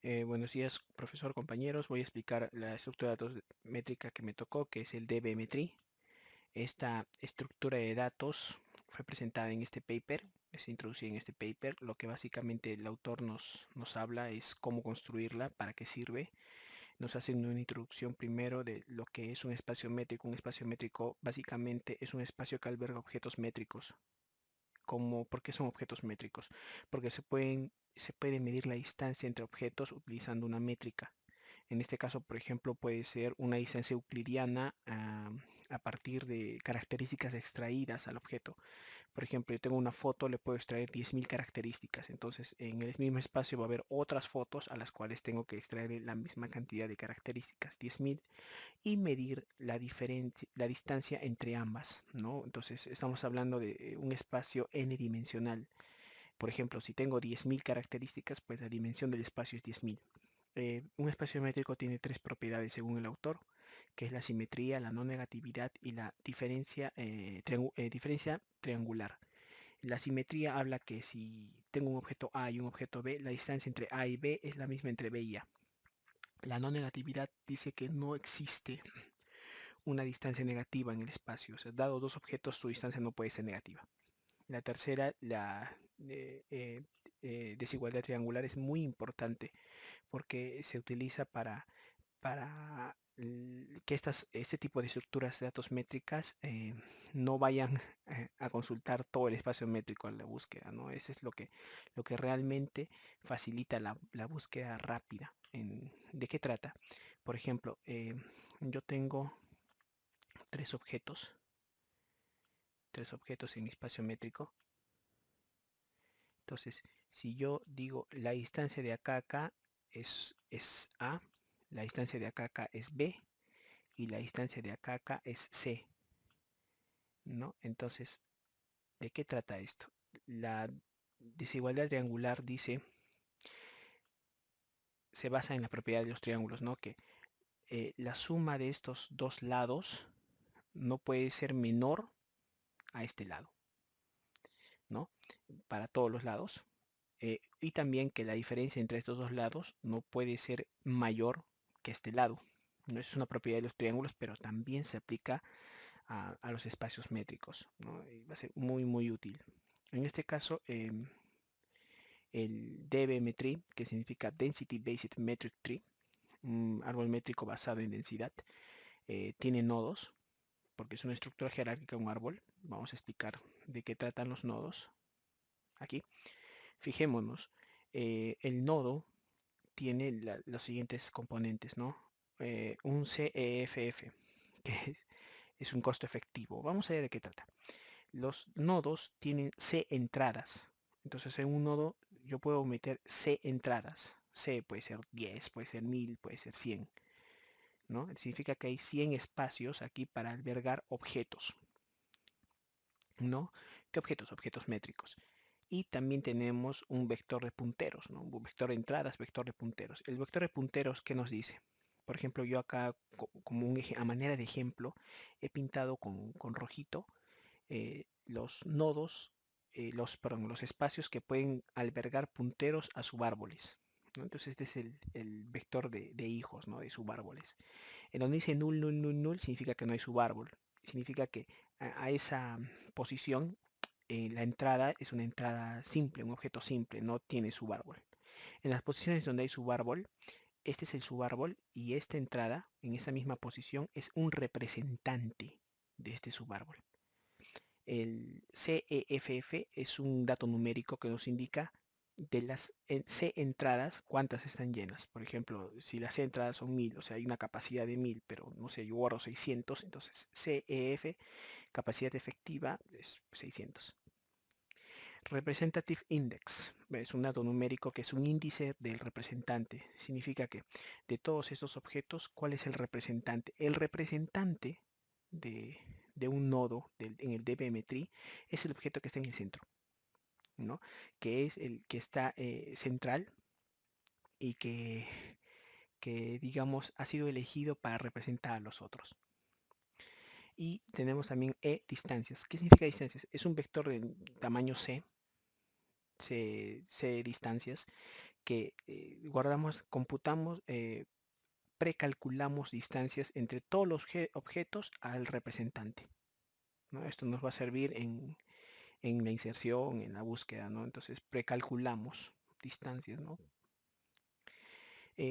Buenos días, profesor, compañeros. Voy a explicar la estructura de datos métrica que me tocó, que es el DBMTree. Esta estructura de datos fue presentada en este paper, se introducía en este paper. Lo que básicamente el autor nos habla es cómo construirla, para qué sirve. Nos hace una introducción primero de lo que es un espacio métrico. Un espacio métrico básicamente es un espacio que alberga objetos métricos. ¿Por qué son objetos métricos? Porque se puede medir la distancia entre objetos utilizando una métrica. En este caso, por ejemplo, puede ser una distancia euclidiana a partir de características extraídas al objeto. Por ejemplo, yo tengo una foto, le puedo extraer 10.000 características. Entonces, en el mismo espacio va a haber otras fotos a las cuales tengo que extraer la misma cantidad de características, 10.000, y medir la distancia entre ambas, ¿no? Entonces, estamos hablando de un espacio n-dimensional. Por ejemplo, si tengo 10.000 características, pues la dimensión del espacio es 10.000. Un espacio métrico tiene tres propiedades según el autor, que es la simetría, la no negatividad y la diferencia triangular. La simetría habla que si tengo un objeto A y un objeto B, la distancia entre A y B es la misma entre B y A. La no negatividad dice que no existe una distancia negativa en el espacio. O sea, dado dos objetos, su distancia no puede ser negativa. La tercera, la desigualdad triangular, es muy importante porque se utiliza para que este tipo de estructuras de datos métricas no vayan a consultar todo el espacio métrico en la búsqueda, ¿no? Eso es lo que realmente facilita la búsqueda rápida. ¿De qué trata? Por ejemplo, yo tengo tres objetos, tres objetos en mi espacio métrico. Entonces, si yo digo la distancia de acá a acá es A, la distancia de acá a acá es B y la distancia de acá a acá es C, ¿no? Entonces, ¿de qué trata esto? La desigualdad triangular dice, se basa en la propiedad de los triángulos, ¿no? Que la suma de estos dos lados no puede ser menor a este lado, ¿no? Para todos los lados. Y también que la diferencia entre estos dos lados no puede ser mayor que este lado. No es una propiedad de los triángulos, pero también se aplica a los espacios métricos, ¿no? Y va a ser muy útil. En este caso, el DBM-tree, que significa Density Based Metric Tree, un árbol métrico basado en densidad, tiene nodos, porque es una estructura jerárquica, un árbol. Vamos a explicar de qué tratan los nodos aquí. Fijémonos, el nodo tiene los siguientes componentes, ¿no? Un CEFF, que es un costo efectivo. Vamos a ver de qué trata. Los nodos tienen C entradas. Entonces en un nodo yo puedo meter C entradas. C puede ser 10, puede ser 1000, puede ser 100, ¿no? Significa que hay 100 espacios aquí para albergar objetos, ¿no? ¿Qué objetos? Objetos métricos. Y también tenemos un vector de punteros, ¿no? Un vector de entradas, vector de punteros. El vector de punteros, ¿qué nos dice? Por ejemplo, yo acá, como a manera de ejemplo, he pintado con rojito los nodos, los espacios que pueden albergar punteros a subárboles, ¿no? Entonces este es el vector de hijos, ¿no? De subárboles. En donde dice null, null, null, null, significa que no hay subárbol. Significa que a esa posición la entrada es una entrada simple, un objeto simple, no tiene subárbol. En las posiciones donde hay subárbol, este es el subárbol y esta entrada en esa misma posición es un representante de este subárbol. El CEFF es un dato numérico que nos indica de las C entradas cuántas están llenas. Por ejemplo, si las C entradas son 1000, o sea, hay una capacidad de 1000, pero no sé, yo guardo 600, entonces CEF, capacidad efectiva, es 600. Representative Index es un dato numérico que es un índice del representante. Significa que de todos estos objetos, ¿cuál es el representante? El representante de, de un nodo en el DBM-tree es el objeto que está en el centro, ¿no? Que es el que está central y que, digamos, ha sido elegido para representar a los otros. Y tenemos también distancias. ¿Qué significa distancias? Es un vector de tamaño C distancias, que computamos, precalculamos distancias entre todos los objetos al representante, ¿no? Esto nos va a servir en la inserción, en la búsqueda, ¿no? Entonces precalculamos distancias, ¿no?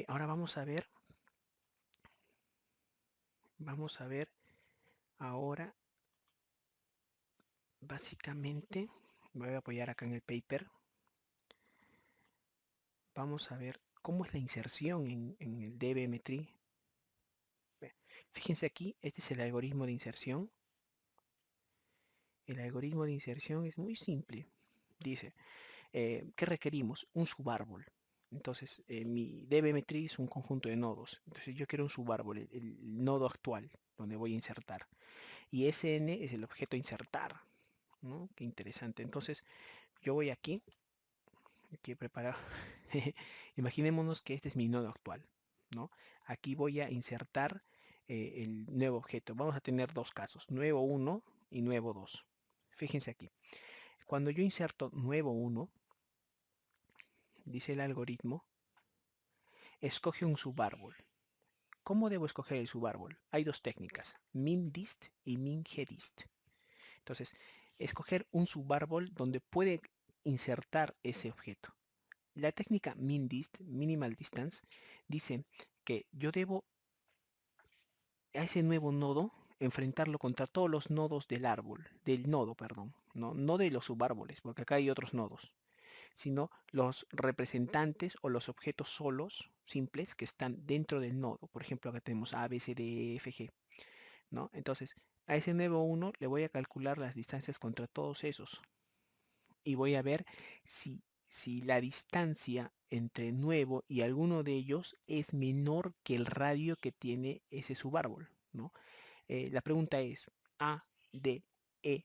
Ahora vamos a ver ahora, básicamente, me voy a apoyar acá en el paper. Vamos a ver cómo es la inserción en el DBM-Tree. Fíjense aquí, este es el algoritmo de inserción. El algoritmo de inserción es muy simple. Dice, ¿qué requerimos? Un subárbol. Entonces, mi DBM-Tree es un conjunto de nodos. Entonces, yo quiero un subárbol, el nodo actual, donde voy a insertar. Y Sn es el objeto a insertar, ¿no? Qué interesante. Entonces, yo voy aquí he preparado. Imaginémonos que este es mi nodo actual, ¿no? Aquí voy a insertar el nuevo objeto. Vamos a tener dos casos, nuevo 1 y nuevo 2. Fíjense aquí. Cuando yo inserto nuevo 1, dice el algoritmo, escoge un subárbol. ¿Cómo debo escoger el subárbol? Hay dos técnicas, minDist y minGDist. Entonces, escoger un subárbol donde puede insertar ese objeto. La técnica MinDist, Minimal Distance, dice que yo debo a ese nuevo nodo enfrentarlo contra todos los nodos del nodo, perdón, no de los subárboles, porque acá hay otros nodos, sino los representantes o los objetos solos, simples, que están dentro del nodo. Por ejemplo, acá tenemos A, B, C, D, E, F, G, ¿no? Entonces, a ese nuevo 1 le voy a calcular las distancias contra todos esos y voy a ver si la distancia entre nuevo y alguno de ellos es menor que el radio que tiene ese subárbol, ¿no? La pregunta es, A, D, E,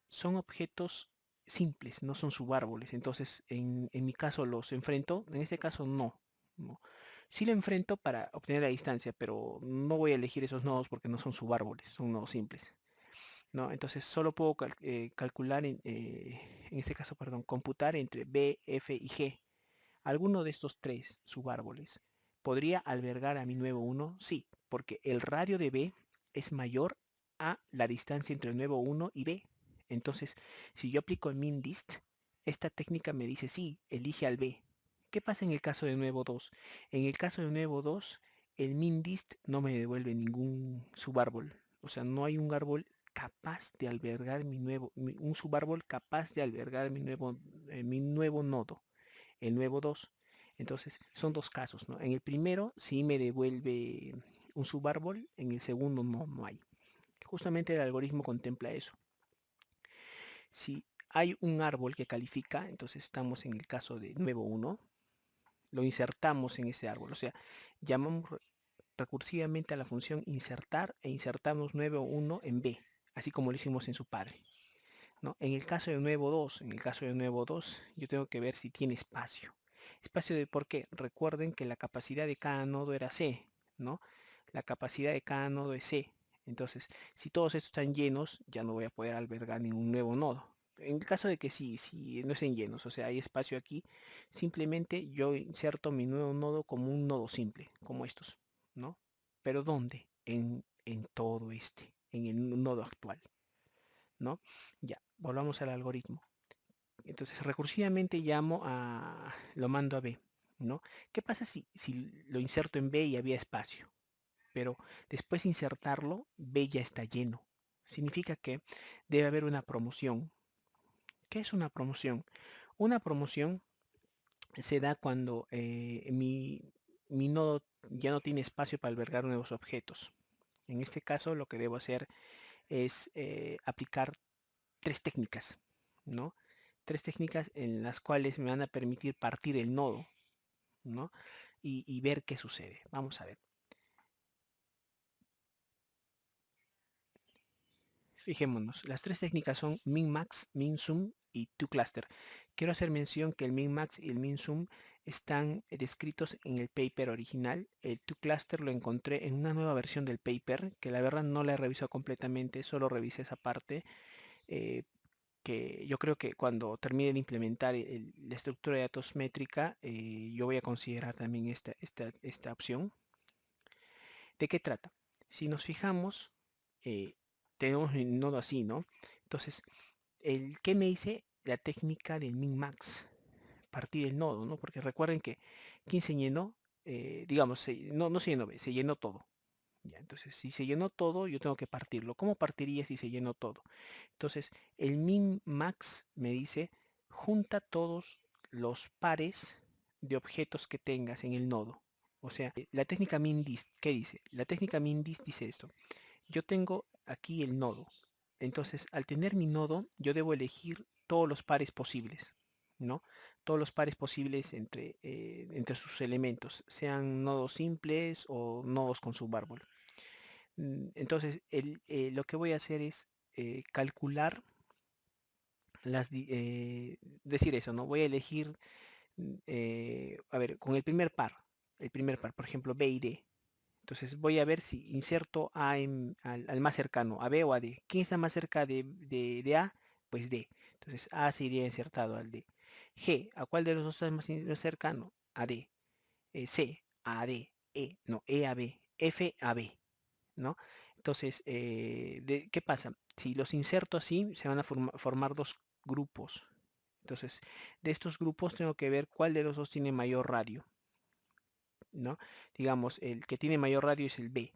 son objetos simples, no son subárboles. Entonces, en mi caso los enfrento, en este caso no. Sí lo enfrento para obtener la distancia, pero no voy a elegir esos nodos porque no son subárboles, son nodos simples. ¿No? Entonces solo puedo calcular, en este caso, perdón, computar entre B, F y G. ¿Alguno de estos tres subárboles podría albergar a mi nuevo 1? Sí, porque el radio de B es mayor a la distancia entre el nuevo 1 y B. Entonces, si yo aplico el MinDist, esta técnica me dice sí, elige al B. ¿Qué pasa en el caso de nuevo 2? En el caso de nuevo 2, el MinDist no me devuelve ningún subárbol. O sea, no hay un árbol capaz de albergar un subárbol capaz de albergar mi nuevo nodo, el nuevo 2. Entonces, son dos casos, ¿no? En el primero sí me devuelve un subárbol, en el segundo no hay. Justamente el algoritmo contempla eso. Si hay un árbol que califica, entonces estamos en el caso de nuevo 1, lo insertamos en ese árbol. O sea, llamamos recursivamente a la función insertar e insertamos nuevo 1 en B, así como lo hicimos en su padre, ¿no? En el caso de nuevo 2, yo tengo que ver si tiene espacio. Espacio de por qué. Recuerden que la capacidad de cada nodo era C, ¿no? La capacidad de cada nodo es C. Entonces, si todos estos están llenos, ya no voy a poder albergar ningún nuevo nodo. En el caso de que si no estén llenos, o sea, hay espacio aquí, simplemente yo inserto mi nuevo nodo como un nodo simple, como estos, ¿no? ¿Pero dónde? En todo en el nodo actual, ¿no? Ya, volvamos al algoritmo. Entonces, recursivamente lo mando a B, ¿no? ¿Qué pasa si lo inserto en B y había espacio? Pero después de insertarlo, B ya está lleno. Significa que debe haber una promoción. ¿Qué es una promoción? Una promoción se da cuando mi nodo ya no tiene espacio para albergar nuevos objetos. En este caso, lo que debo hacer es aplicar tres técnicas, ¿no? Tres técnicas en las cuales me van a permitir partir el nodo, ¿no? Y ver qué sucede. Vamos a ver. Fijémonos, las tres técnicas son min-max, min-sum y toCluster. Quiero hacer mención que el min-max y el min-sum están descritos en el paper original. El toCluster lo encontré en una nueva versión del paper, que la verdad no la he revisado completamente, solo revisé esa parte. que yo creo que cuando termine de implementar la estructura de datos métrica, yo voy a considerar también esta opción. ¿De qué trata? Si nos fijamos, eh, tenemos un nodo así, ¿no? Entonces, ¿qué me dice la técnica del min-max? Partir el nodo, ¿no? Porque recuerden que quien se llenó, digamos, no se llenó, se llenó todo. Ya, entonces, si se llenó todo, yo tengo que partirlo. ¿Cómo partiría si se llenó todo? Entonces, el min-max me dice, junta todos los pares de objetos que tengas en el nodo. O sea, la técnica min-dist, ¿qué dice? La técnica min-dist dice esto. Yo tengo aquí el nodo. Entonces, al tener mi nodo, yo debo elegir todos los pares posibles, ¿no? Todos los pares posibles entre sus elementos, sean nodos simples o nodos con subárbol. Entonces, lo que voy a hacer es calcular decir eso, ¿no? Voy a elegir, a ver, con el primer par, por ejemplo, B y D. Entonces voy a ver si inserto al más cercano, a B o a D. ¿Quién está más cerca de A? Pues D. Entonces A se iría insertado al D. G, ¿a cuál de los dos está más cercano? A D. C, a D. E, no, E a B. F a B, ¿no? Entonces, ¿qué pasa? Si los inserto así, se van a formar dos grupos. Entonces, de estos grupos tengo que ver cuál de los dos tiene mayor radio, ¿no? Digamos, el que tiene mayor radio es el B.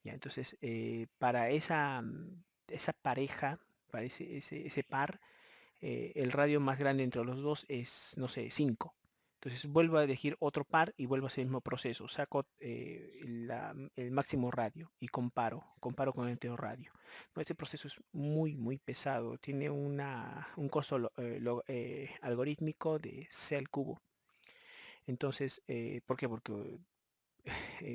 Ya, entonces, para esa pareja, para ese par, el radio más grande entre los dos es, no sé, 5. Entonces vuelvo a elegir otro par y vuelvo a hacer el mismo proceso. Saco el máximo radio y comparo con el anterior radio. No, este proceso es muy, muy pesado. Tiene un costo algorítmico de C al cubo. Entonces, ¿por qué? Porque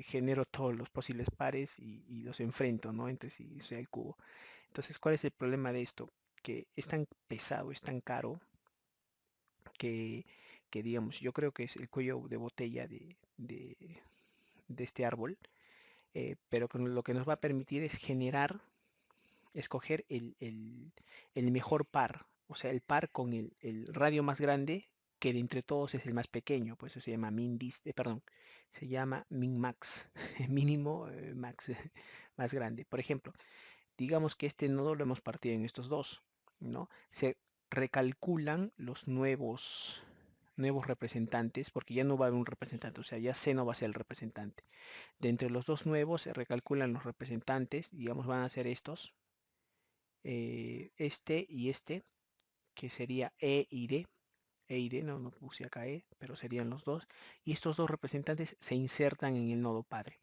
genero todos los posibles pares y los enfrento, ¿no? Entre sí, C al cubo. Entonces, ¿cuál es el problema de esto? Que es tan pesado, es tan caro que, digamos, yo creo que es el cuello de botella de este árbol, pero lo que nos va a permitir es escoger el mejor par, o sea, el par con el radio más grande, que de entre todos es el más pequeño, pues eso se llama perdón, se llama min-max, mínimo max más grande. Por ejemplo, digamos que este nodo lo hemos partido en estos dos, ¿no? Se recalculan los nuevos representantes, porque ya no va a haber un representante, o sea, ya C no va a ser el representante. De entre los dos nuevos se recalculan los representantes, digamos, van a ser estos, este, que sería E y D, no puse acá E, pero serían los dos, y estos dos representantes se insertan en el nodo padre,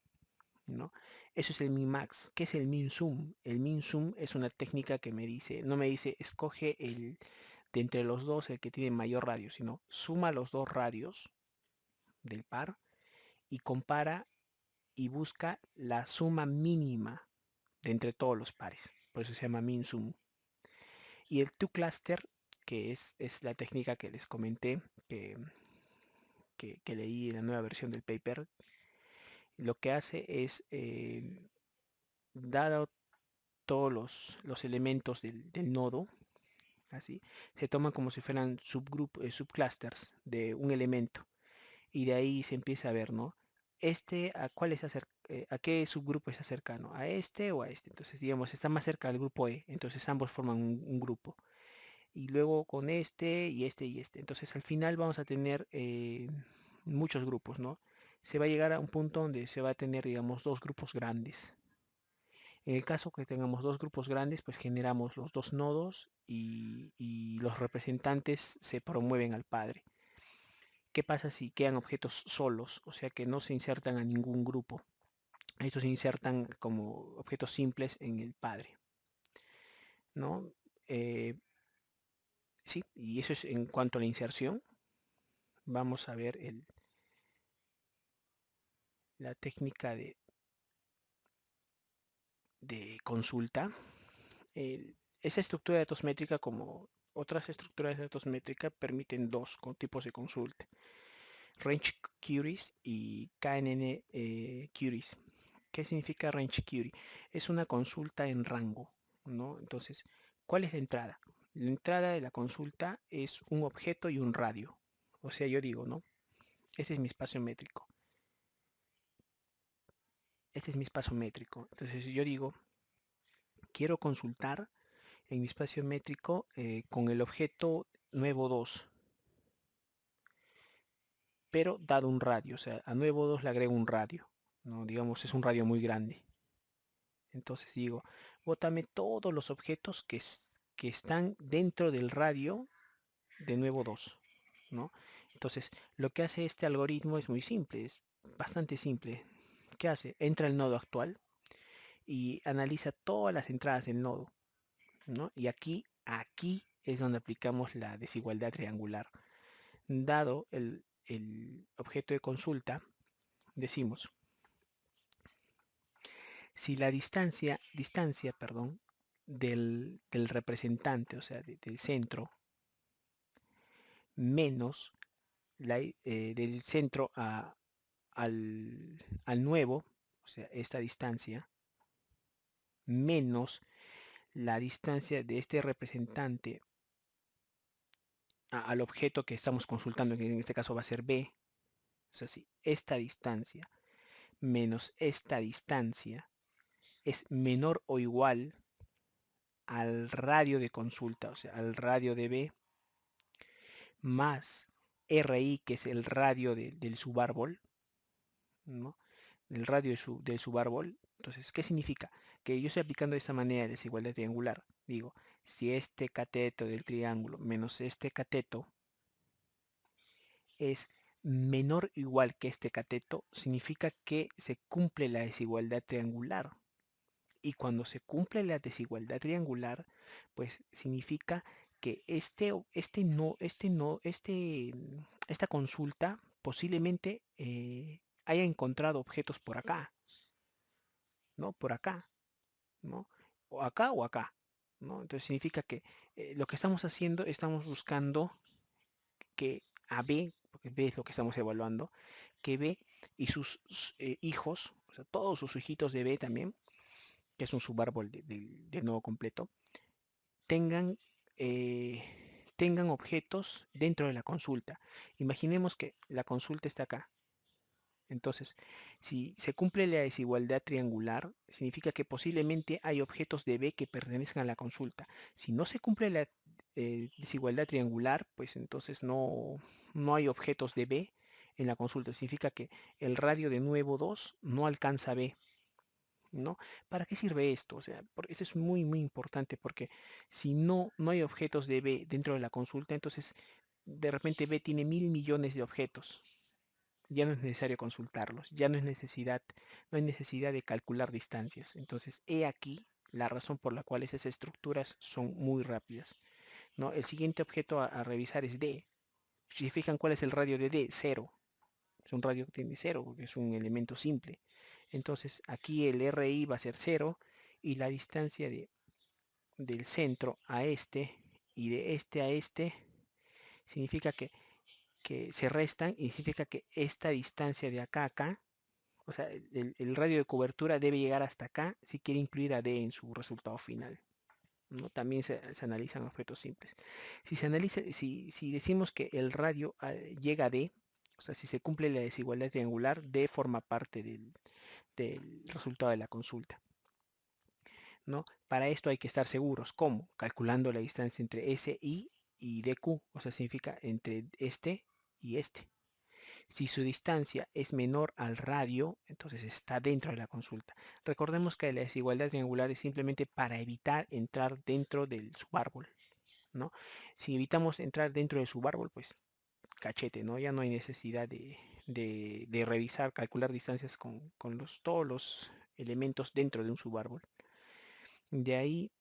¿no? Eso es el min-max. ¿Qué es el min-sum? El min-sum es una técnica que no me dice escoge de entre los dos el que tiene mayor radio, sino suma los dos radios del par y compara y busca la suma mínima de entre todos los pares. Por eso se llama min-sum. Y el toCluster, que es la técnica que les comenté, que leí en la nueva versión del paper, lo que hace es, dado todos los elementos del nodo, así, se toman como si fueran subclusters de un elemento. Y de ahí se empieza a ver, ¿no? ¿A qué subgrupo está cercano? ¿A este o a este? Entonces, digamos, está más cerca del grupo E, entonces ambos forman un grupo. Y luego con este y este y este. Entonces, al final vamos a tener muchos grupos, ¿no? Se va a llegar a un punto donde se va a tener, digamos, dos grupos grandes. En el caso que tengamos dos grupos grandes, pues generamos los dos nodos y los representantes se promueven al padre. ¿Qué pasa si quedan objetos solos? O sea que no se insertan a ningún grupo. Estos se insertan como objetos simples en el padre, ¿no? Sí, y eso es en cuanto a la inserción. Vamos a ver la técnica de consulta. Esa estructura de datos métrica, como otras estructuras de datos métrica, permiten dos tipos de consulta: range queries y KNN queries. ¿Qué significa range query? Es una consulta en rango, ¿no? Entonces, ¿cuál es la entrada? La entrada de la consulta es un objeto y un radio. O sea, yo digo, ¿no? Este es mi espacio métrico. Este es mi espacio métrico. Entonces yo digo, quiero consultar en mi espacio métrico con el objeto nuevo 2, pero dado un radio. O sea, a nuevo 2 le agrego un radio. ¿No? Digamos, es un radio muy grande. Entonces digo, bótame todos los objetos que están dentro del radio de nuevo 2, ¿no? Entonces, lo que hace este algoritmo es muy simple, es bastante simple. ¿Qué hace? Entra al nodo actual y analiza todas las entradas del nodo, ¿no? Y aquí es donde aplicamos la desigualdad triangular. Dado el objeto de consulta, decimos, si la distancia, del representante, o sea, del centro, menos del centro al nuevo, o sea, esta distancia, menos la distancia de este representante al objeto que estamos consultando, que en este caso va a ser B. O sea, si esta distancia menos esta distancia es menor o igual al radio de consulta, o sea, al radio de B, más RI, que es el radio del subárbol, ¿no? El radio del subárbol. Entonces, ¿qué significa? Que yo estoy aplicando de esta manera de desigualdad triangular. Digo, si este cateto del triángulo menos este cateto es menor o igual que este cateto, significa que se cumple la desigualdad triangular. Y cuando se cumple la desigualdad triangular, pues significa que esta consulta posiblemente haya encontrado objetos por acá, ¿no? Por acá, ¿no? O acá o acá, ¿no? Entonces significa que lo que estamos haciendo, estamos buscando que a B, porque B es lo que estamos evaluando, que B y sus hijos, o sea, todos sus hijitos de B también, que es un subárbol del nodo completo, tengan, eh, tengan objetos dentro de la consulta. Imaginemos que la consulta está acá. Entonces, si se cumple la desigualdad triangular, significa que posiblemente hay objetos de B que pertenezcan a la consulta. Si no se cumple la desigualdad triangular, pues entonces no hay objetos de B en la consulta. Significa que el radio de nuevo 2 no alcanza B, ¿no? ¿Para qué sirve esto? O sea, esto es muy, muy importante porque si no hay objetos de B dentro de la consulta, entonces de repente B tiene 1.000 millones de objetos. Ya no es necesario consultarlos, ya no hay necesidad de calcular distancias. Entonces, he aquí la razón por la cual esas estructuras son muy rápidas, ¿no? El siguiente objeto a revisar es D. Si se fijan cuál es el radio de D, cero. Es un radio que tiene cero porque es un elemento simple. Entonces, aquí el RI va a ser cero y la distancia del centro a este y de este a este significa que se restan y significa que esta distancia de acá a acá, o sea, el radio de cobertura debe llegar hasta acá si quiere incluir a D en su resultado final, ¿no? También se analizan objetos simples. Si se analiza, si decimos que el radio llega a D, o sea, si se cumple la desigualdad triangular, D forma parte del resultado de la consulta, ¿no? Para esto hay que estar seguros. ¿Cómo? Calculando la distancia entre SI y DQ, o sea, significa entre este y este. Si su distancia es menor al radio, entonces está dentro de la consulta. Recordemos que la desigualdad triangular es simplemente para evitar entrar dentro del subárbol, ¿no? Si evitamos entrar dentro del subárbol, pues cachete, ¿no? Ya no hay necesidad de revisar, calcular distancias con todos los elementos dentro de un subárbol. De ahí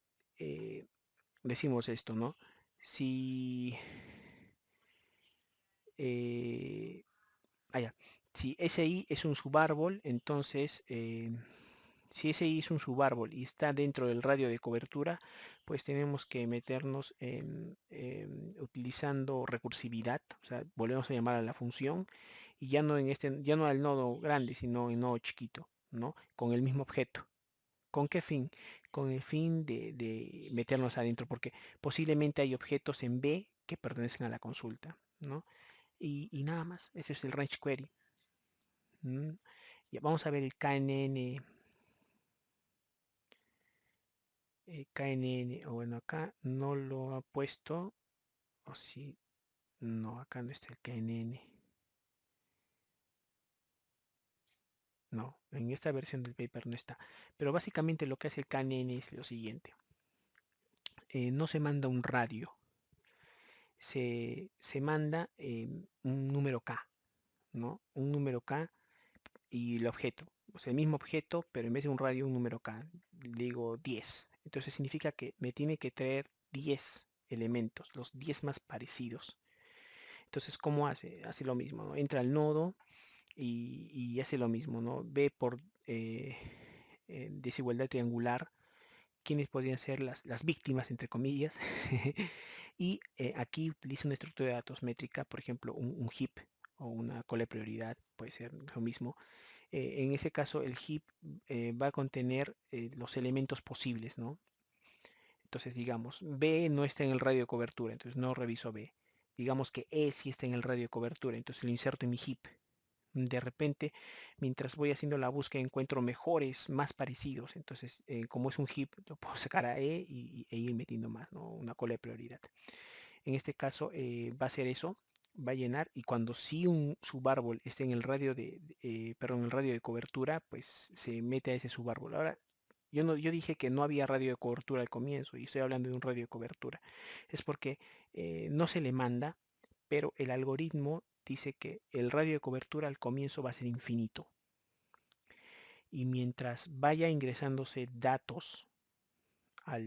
decimos esto, ¿no? Si eh, ya. Si SI es un subárbol, entonces si SI es un subárbol y está dentro del radio de cobertura, pues tenemos que meternos utilizando recursividad, o sea, volvemos a llamar a la función y ya no al nodo grande, sino en nodo chiquito, ¿no? Con el mismo objeto. ¿Con qué fin? Con el fin de meternos adentro, porque posiblemente hay objetos en B que pertenecen a la consulta, ¿no? Y nada más, ese es el range query. Ya, vamos a ver el KNN, KNN, o bueno, acá no lo ha puesto, o sí, no, acá no está el KNN. No, en esta versión del paper no está. Pero básicamente lo que hace el KNN es lo siguiente. No se manda un radio, se manda un número K, ¿no? Un número K y el objeto. O sea, el mismo objeto, pero en vez de un radio, un número K. Digo 10. Entonces significa que me tiene que traer 10 elementos, los 10 más parecidos. Entonces, ¿cómo hace? Hace lo mismo, ¿no? Entra al nodo y hace lo mismo, ¿no? Ve por desigualdad triangular quiénes podrían ser las víctimas, entre comillas. Y aquí utiliza una estructura de datos métrica, por ejemplo, un heap o una cola de prioridad, puede ser lo mismo. En ese caso, el heap va a contener los elementos posibles, ¿no? Entonces, digamos, B no está en el radio de cobertura, entonces no reviso B. Digamos que E sí está en el radio de cobertura, entonces lo inserto en mi heap. De repente, mientras voy haciendo la búsqueda, encuentro mejores, más parecidos. Entonces, como es un heap, lo puedo sacar a E e ir metiendo más, ¿no? Una cola de prioridad. En este caso, va a hacer eso, va a llenar, y cuando sí un subárbol esté en el radio perdón, el radio de cobertura, pues se mete a ese subárbol. Ahora, yo dije que no había radio de cobertura al comienzo y estoy hablando de un radio de cobertura. Es porque no se le manda, pero el algoritmo dice que el radio de cobertura al comienzo va a ser infinito. Y mientras vaya ingresándose datos a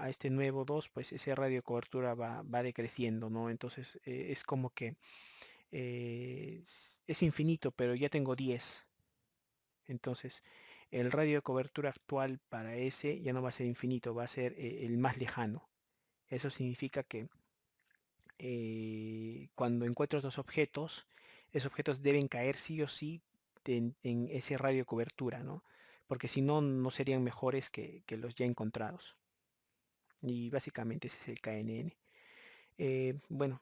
este nuevo 2, pues ese radio de cobertura va decreciendo, ¿no? Entonces es como que es infinito, pero ya tengo 10. Entonces el radio de cobertura actual para ese ya no va a ser infinito, va a ser el más lejano. Eso significa que cuando encuentro estos objetos, esos objetos deben caer sí o sí en ese radio de cobertura, ¿no? Porque si no, no serían mejores que los ya encontrados. Y básicamente ese es el KNN. Bueno,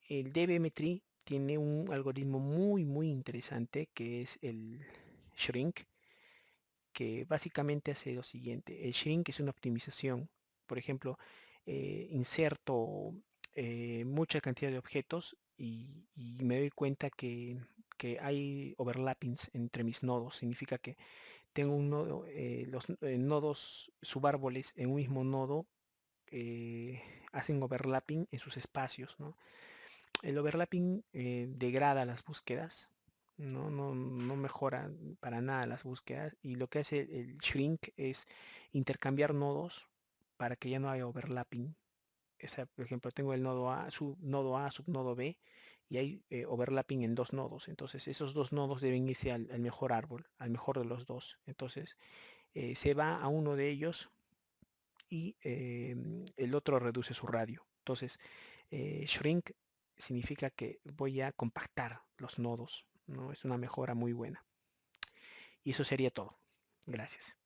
el DBM-Tree tiene un algoritmo muy interesante que es el shrink, que básicamente hace lo siguiente. El shrink es una optimización. Por ejemplo, inserto mucha cantidad de objetos y me doy cuenta que hay overlappings entre mis nodos. Significa que tengo un nodo, los nodos subárboles en un mismo nodo hacen overlapping en sus espacios, ¿no? El overlapping degrada las búsquedas, no mejora para nada las búsquedas, y lo que hace el shrink es intercambiar nodos para que ya no haya overlapping. O sea, por ejemplo, tengo el nodo A, subnodo B, y hay overlapping en dos nodos. Entonces, esos dos nodos deben irse al mejor árbol, al mejor de los dos. Entonces, se va a uno de ellos y el otro reduce su radio. Entonces, shrink significa que voy a compactar los nodos, ¿no? Es una mejora muy buena. Y eso sería todo. Gracias.